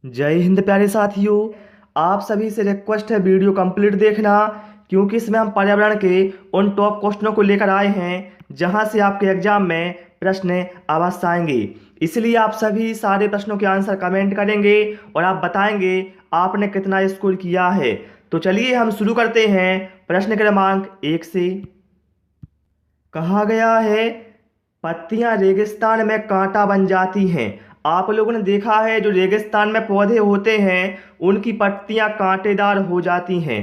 जय हिंद प्यारे साथियों। आप सभी से रिक्वेस्ट है वीडियो कंप्लीट देखना, क्योंकि इसमें हम पर्यावरण के उन टॉप क्वेश्चनों को लेकर आए हैं जहां से आपके एग्जाम में प्रश्न अवश्य आएंगे। इसलिए आप सभी सारे प्रश्नों के आंसर कमेंट करेंगे और आप बताएंगे आपने कितना स्कोर किया है। तो चलिए हम शुरू करते हैं प्रश्न क्रमांक 1 से। कहा गया है पत्तियां रेगिस्तान में कांटा बन जाती हैं। आप लोगों ने देखा है जो रेगिस्तान में पौधे होते हैं उनकी पत्तियां कांटेदार हो जाती हैं।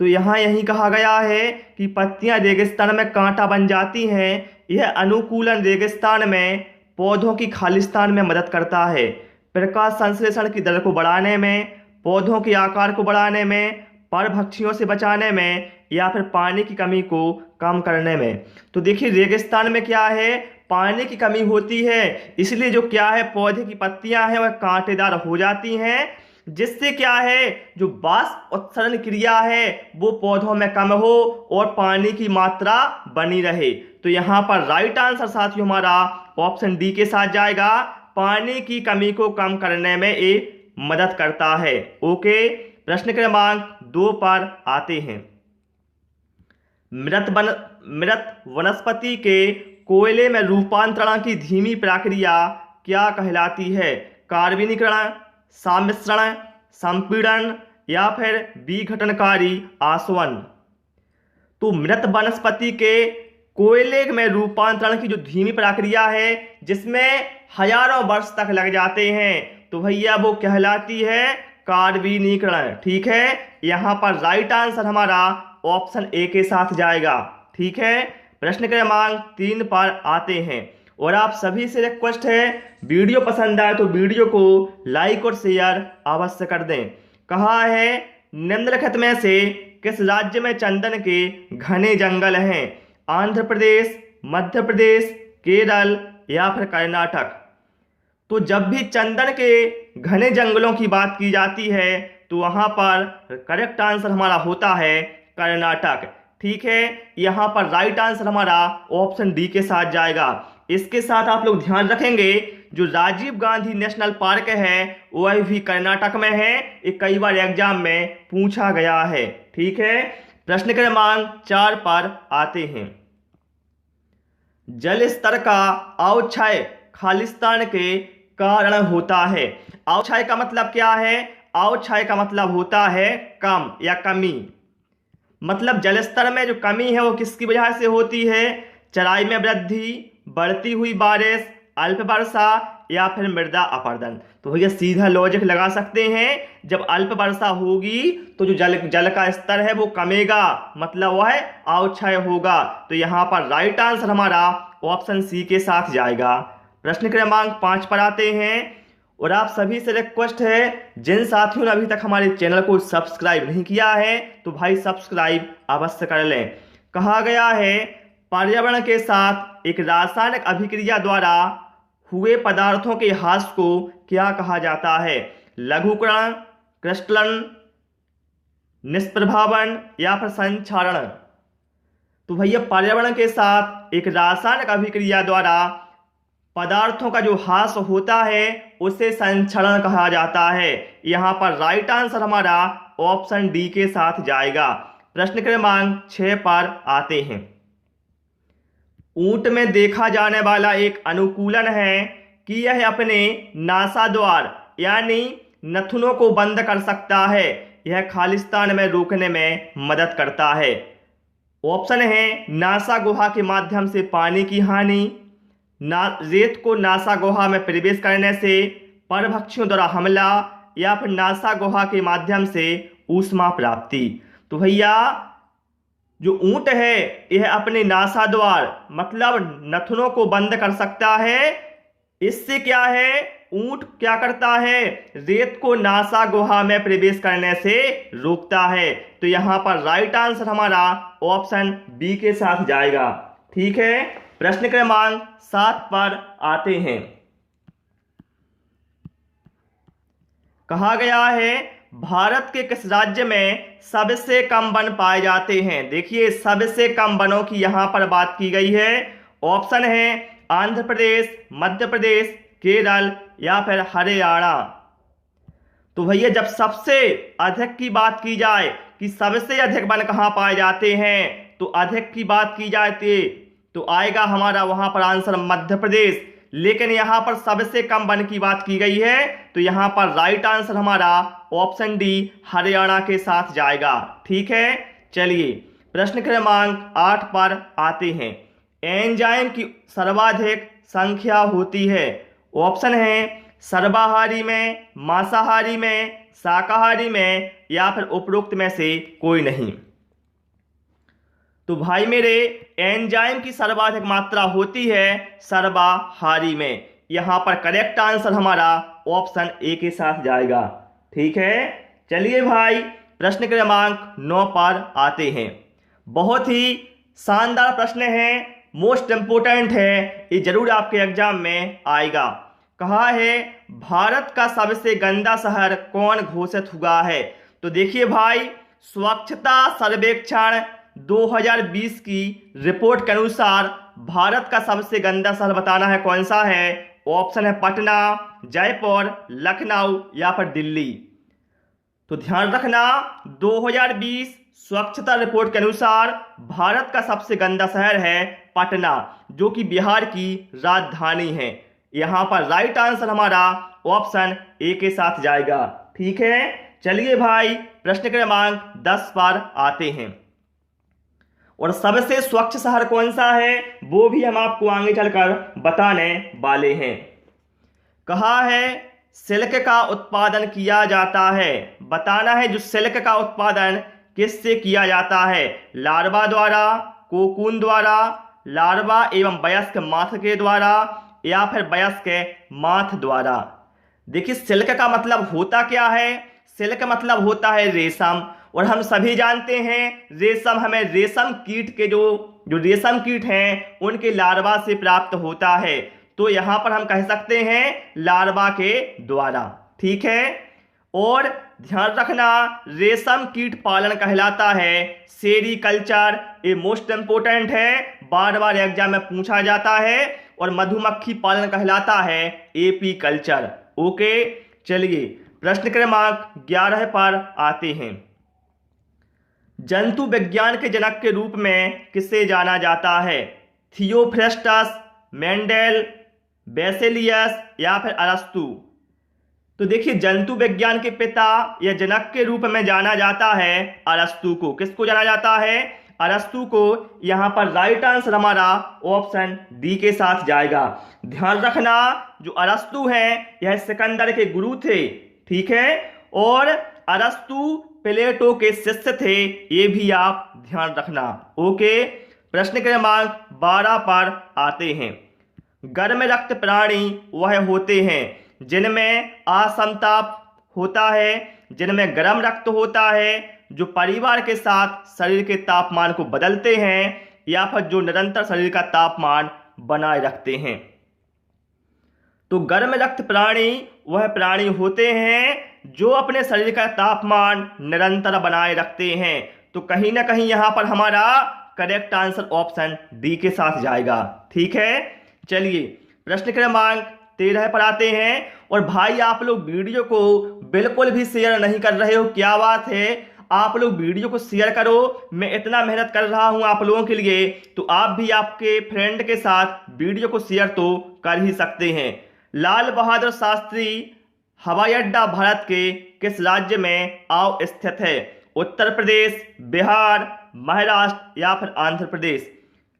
तो यहाँ यही कहा गया है कि पत्तियां रेगिस्तान में कांटा बन जाती हैं। यह अनुकूलन रेगिस्तान में पौधों की खालिस्तान में मदद करता है। प्रकाश संश्लेषण की दर को बढ़ाने में, पौधों के आकार को बढ़ाने में, परभक्षियों से बचाने में या फिर पानी की कमी को कम करने में। तो देखिए रेगिस्तान में क्या है, पानी की कमी होती है, इसलिए जो क्या है पौधे की पत्तियां हैं वह कांटेदार हो जाती हैं, जिससे क्या है जो बाष्प उत्सर्जन क्रिया है वो पौधों में कम हो और पानी की मात्रा बनी रहे। तो यहाँ पर राइट आंसर साथियों हमारा ऑप्शन डी के साथ जाएगा। पानी की कमी को कम करने में ये मदद करता है। ओके, प्रश्न क्रमांक 2 पर आते हैं। मृत वनस्पति के कोयले में रूपांतरण की धीमी प्रक्रिया क्या कहलाती है? कार्बनीकरण, सम्मिश्रण, संपीड़न या फिर विघटनकारी आसवन। तो मृत वनस्पति के कोयले में रूपांतरण की जो धीमी प्रक्रिया है जिसमें हजारों वर्ष तक लग जाते हैं, तो भैया वो कहलाती है कार्बनीकरण। ठीक है, यहाँ पर राइट आंसर हमारा ऑप्शन ए के साथ जाएगा। ठीक है, प्रश्न क्रमांक 3 पर आते हैं और आप सभी से रिक्वेस्ट है वीडियो पसंद आए तो वीडियो को लाइक और शेयर अवश्य कर दें। कहा है निम्नलिखित में से किस राज्य में चंदन के घने जंगल हैं? आंध्र प्रदेश, मध्य प्रदेश, केरल या फिर कर्नाटक। तो जब भी चंदन के घने जंगलों की बात की जाती है तो वहां पर करेक्ट आंसर हमारा होता है कर्नाटक। ठीक है, यहाँ पर राइट आंसर हमारा ऑप्शन डी के साथ जाएगा। इसके साथ आप लोग ध्यान रखेंगे जो राजीव गांधी नेशनल पार्क है वह भी कर्नाटक में है। ये कई बार एग्जाम में पूछा गया है। ठीक है, प्रश्न क्रमांक 4 पर आते हैं। जल स्तर का अवक्षय खालिस्तान के कारण होता है। अवक्षय का मतलब क्या है? अवक्षय का मतलब होता है कम या कमी। मतलब जल स्तर में जो कमी है वो किसकी वजह से होती है? चराई में वृद्धि, बढ़ती हुई बारिश, अल्प वर्षा या फिर मृदा अपरदन। तो भैया सीधा लॉजिक लगा सकते हैं, जब अल्प वर्षा होगी तो जो जल का स्तर है वो कमेगा, मतलब वह अवक्षय होगा। तो यहाँ पर राइट आंसर हमारा ऑप्शन सी के साथ जाएगा। प्रश्न क्रमांक 5 पर आते हैं और आप सभी से रिक्वेस्ट है जिन साथियों ने अभी तक हमारे चैनल को सब्सक्राइब नहीं किया है तो भाई सब्सक्राइब अवश्य कर लें। कहा गया है पर्यावरण के साथ एक रासायनिक अभिक्रिया द्वारा हुए पदार्थों के ह्रास को क्या कहा जाता है? लघुकरण, क्रिस्टलन, निष्प्रभावन या फिर संक्षारण। तो भैया पर्यावरण के साथ एक रासायनिक अभिक्रिया द्वारा पदार्थों का जो ह्रास होता है उसे संक्षरण कहा जाता है। यहाँ पर राइट आंसर हमारा ऑप्शन डी के साथ जाएगा। प्रश्न क्रमांक 6 पर आते हैं। ऊंट में देखा जाने वाला एक अनुकूलन है कि यह अपने नासाद्वार यानी नथुनों को बंद कर सकता है। यह खालिस्तान में रोकने में मदद करता है। ऑप्शन है नासा गुहा के माध्यम से पानी की हानि, रेत को नासा गुहा में प्रवेश करने से, परभक्षियों द्वारा हमला या फिर नासा गुहा के माध्यम से ऊष्मा प्राप्ति। तो भैया जो ऊंट है यह अपने नासा द्वार मतलब नथुनों को बंद कर सकता है। इससे क्या है ऊंट क्या करता है? रेत को नासा गुहा में प्रवेश करने से रोकता है। तो यहाँ पर राइट आंसर हमारा ऑप्शन बी के साथ जाएगा। ठीक है, प्रश्न क्रमांक 7 पर आते हैं। कहा गया है भारत के किस राज्य में सबसे कम वन पाए जाते हैं? देखिए सबसे कम वनों की यहां पर बात की गई है। ऑप्शन है आंध्र प्रदेश, मध्य प्रदेश, केरल या फिर हरियाणा। तो भैया जब सबसे अधिक की बात की जाए कि सबसे अधिक वन कहाँ पाए जाते हैं, तो अधिक की बात की जाती तो आएगा हमारा वहां पर आंसर मध्य प्रदेश। लेकिन यहां पर सबसे कम वन की बात की गई है, तो यहां पर राइट आंसर हमारा ऑप्शन डी हरियाणा के साथ जाएगा। ठीक है, चलिए प्रश्न क्रमांक 8 पर आते हैं। एंजाइम की सर्वाधिक संख्या होती है। ऑप्शन है सर्वाहारी में, मांसाहारी में, शाकाहारी में, या फिर उपरोक्त में से कोई नहीं। तो भाई मेरे एंजाइम की सर्वाधिक मात्रा होती है सर्वाहारी में। यहां पर करेक्ट आंसर हमारा ऑप्शन ए के साथ जाएगा। ठीक है, चलिए भाई प्रश्न क्रमांक 9 पर आते हैं। बहुत ही शानदार प्रश्न है, मोस्ट इंपोर्टेंट है, ये जरूर आपके एग्जाम में आएगा। कहा है भारत का सबसे गंदा शहर कौन घोषित हुआ है। तो देखिए भाई, स्वच्छता सर्वेक्षण 2020 की रिपोर्ट के अनुसार भारत का सबसे गंदा शहर बताना है कौन सा है। ऑप्शन है पटना, जयपुर, लखनऊ या फिर दिल्ली। तो ध्यान रखना, 2020 स्वच्छता रिपोर्ट के अनुसार भारत का सबसे गंदा शहर है पटना, जो कि बिहार की राजधानी है। यहां पर राइट आंसर हमारा ऑप्शन ए के साथ जाएगा। ठीक है, चलिए भाई प्रश्न क्रमांक 10 पर आते हैं। और सबसे स्वच्छ शहर कौन सा है वो भी हम आपको आगे चलकर बताने वाले हैं। कहा है सिल्क का उत्पादन किया जाता है। बताना है जो सिल्क का उत्पादन किससे किया जाता है। लार्वा द्वारा, कोकून द्वारा, लार्वा एवं वयस्क माथ के द्वारा, या फिर वयस्क माथ द्वारा। देखिए सिल्क का मतलब होता क्या है। सिल्क मतलब होता है रेशम, और हम सभी जानते हैं रेशम हमें रेशम कीट के जो रेशम कीट हैं उनके लार्वा से प्राप्त होता है। तो यहां पर हम कह सकते हैं लार्वा के द्वारा। ठीक है, और ध्यान रखना रेशम कीट पालन कहलाता है सेरीकल्चर। ये मोस्ट इंपोर्टेंट है, बार बार एग्जाम में पूछा जाता है। और मधुमक्खी पालन कहलाता है एपी कल्चर। ओके, चलिए प्रश्न क्रमांक 11 पर आते हैं। जंतु विज्ञान के जनक के रूप में किसे जाना जाता है। थियोफ्रेस्टस, मेंडेल, बेसेलियस या फिर अरस्तु। तो देखिए जंतु विज्ञान के पिता या जनक के रूप में जाना जाता है अरस्तु को। किसको जाना जाता है, अरस्तु को। यहां पर राइट आंसर हमारा ऑप्शन डी के साथ जाएगा। ध्यान रखना जो अरस्तु है यह सिकंदर के गुरु थे। ठीक है, और अरस्तु प्लेटो के शिष्य थे, ये भी आप ध्यान रखना। ओके, प्रश्न क्रमांक 12 पर आते हैं। गर्म रक्त प्राणी वह होते हैं जिनमें असमता होता है, जिनमें गर्म रक्त होता है, जो परिवार के साथ शरीर के तापमान को बदलते हैं, या फिर जो निरंतर शरीर का तापमान बनाए रखते हैं। तो गर्म रक्त प्राणी वह प्राणी होते हैं जो अपने शरीर का तापमान निरंतर बनाए रखते हैं। तो कहीं ना कहीं यहां पर हमारा करेक्ट आंसर ऑप्शन डी के साथ जाएगा। ठीक है, चलिए प्रश्न क्रमांक 13 पर आते हैं। और भाई आप लोग वीडियो को बिल्कुल भी शेयर नहीं कर रहे हो, क्या बात है। आप लोग वीडियो को शेयर करो, मैं इतना मेहनत कर रहा हूं आप लोगों के लिए, तो आप भी आपके फ्रेंड के साथ वीडियो को शेयर तो कर ही सकते हैं। लाल बहादुर शास्त्री हवाई अड्डा भारत के किस राज्य में स्थित है। उत्तर प्रदेश, बिहार, महाराष्ट्र या फिर आंध्र प्रदेश।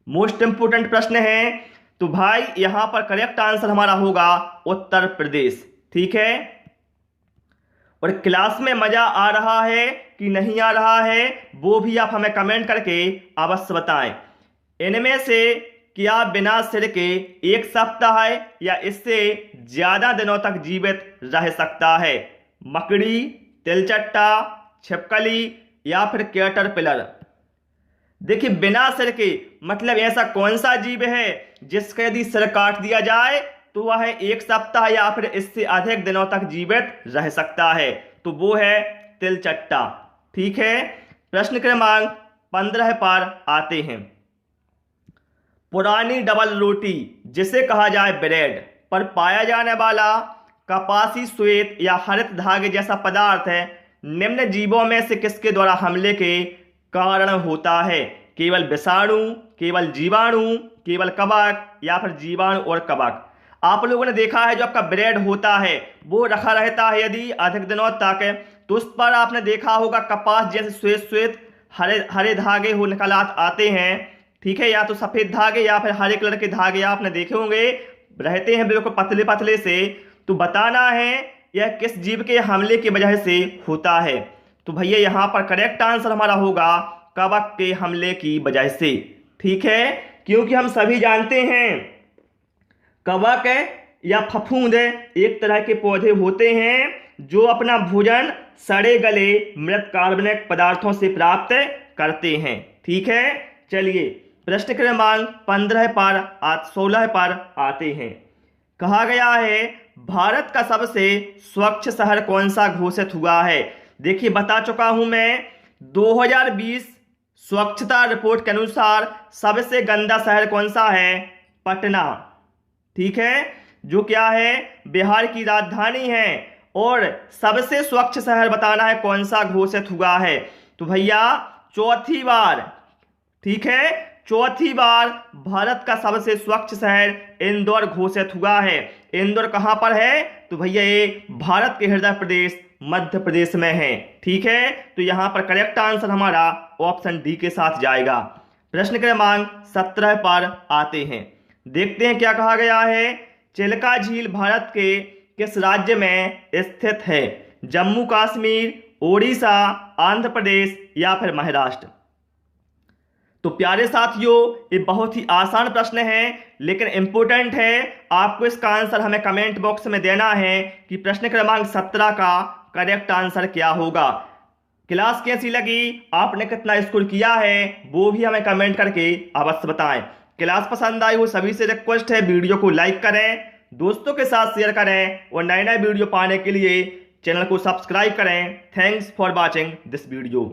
मोस्ट इंपोर्टेंट प्रश्न है। तो भाई यहां पर करेक्ट आंसर हमारा होगा उत्तर प्रदेश। ठीक है, और क्लास में मजा आ रहा है कि नहीं आ रहा है वो भी आप हमें कमेंट करके अवश्य बताएं। इनमें से क्या बिना सिर के 1 सप्ताह या इससे ज्यादा दिनों तक जीवित रह सकता है। मकड़ी, तिलचट्टा, छिपकली या फिर कैटरपिलर। देखिए बिना सिर के मतलब ऐसा कौन सा जीव है जिसका यदि सिर काट दिया जाए तो वह 1 सप्ताह या फिर इससे अधिक दिनों तक जीवित रह सकता है। तो वो है तिलचट्टा। ठीक है, प्रश्न क्रमांक 15 पर आते हैं। पुरानी डबल रोटी जिसे कहा जाए ब्रेड पर पाया जाने वाला कपासी श्वेत या हरित धागे जैसा पदार्थ है निम्न जीवों में से किसके द्वारा हमले के कारण होता है? केवल विषाणु, केवल जीवाणु, केवल कवक या फिर जीवाणु और कवक। आप लोगों ने देखा है जो आपका ब्रेड होता है वो रखा रहता है यदि अधिक दिनों तक, तो उस पर आपने देखा होगा कपास जैसे श्वेत श्वेत हरे धागे हो निकल आते हैं, ठीक है, या तो सफेद धागे या फिर हरे कलर के धागे आपने देखे होंगे, रहते हैं बिल्कुल पतले पतले से। तो बताना है यह किस जीव के हमले की वजह से होता है? तो भैया यहाँ पर करेक्ट आंसर हमारा होगा कवक के हमले की वजह से, ठीक है, क्योंकि हम सभी जानते हैं कवक या फफूंद एक तरह के पौधे होते हैं जो अपना भोजन सड़े गले मृत कार्बनिक पदार्थों से प्राप्त करते हैं, ठीक है। चलिए प्रश्न क्रमांक 16 पर आते हैं। कहा गया है भारत का सबसे स्वच्छ शहर कौन सा घोषित हुआ है? देखिए बता चुका हूं मैं, 2020 स्वच्छता रिपोर्ट के अनुसार सबसे गंदा शहर कौन सा है? पटना, ठीक है, जो क्या है बिहार की राजधानी है। और सबसे स्वच्छ शहर बताना है कौन सा घोषित हुआ है? तो भैया चौथी बार, ठीक है, चौथी बार भारत का सबसे स्वच्छ शहर इंदौर घोषित हुआ है। इंदौर कहां पर है? तो भैया ये भारत के हृदय प्रदेश मध्य प्रदेश में है, ठीक है। तो यहां पर करेक्ट आंसर हमारा ऑप्शन डी के साथ जाएगा। प्रश्न क्रमांक 17 पर आते हैं, देखते हैं क्या कहा गया है। चिल्का झील भारत के किस राज्य में स्थित है? जम्मू कश्मीर, ओडिशा, आंध्र प्रदेश या फिर महाराष्ट्र? तो प्यारे साथियों ये बहुत ही आसान प्रश्न है लेकिन इंपॉर्टेंट है। आपको इसका आंसर हमें कमेंट बॉक्स में देना है कि प्रश्न क्रमांक 17 का करेक्ट आंसर क्या होगा। क्लास कैसी लगी, आपने कितना स्कोर किया है वो भी हमें कमेंट करके अवश्य बताएं। क्लास पसंद आई हो सभी से रिक्वेस्ट है वीडियो को लाइक करें, दोस्तों के साथ शेयर करें और नए नए वीडियो पाने के लिए चैनल को सब्सक्राइब करें। Thanks for watching this video.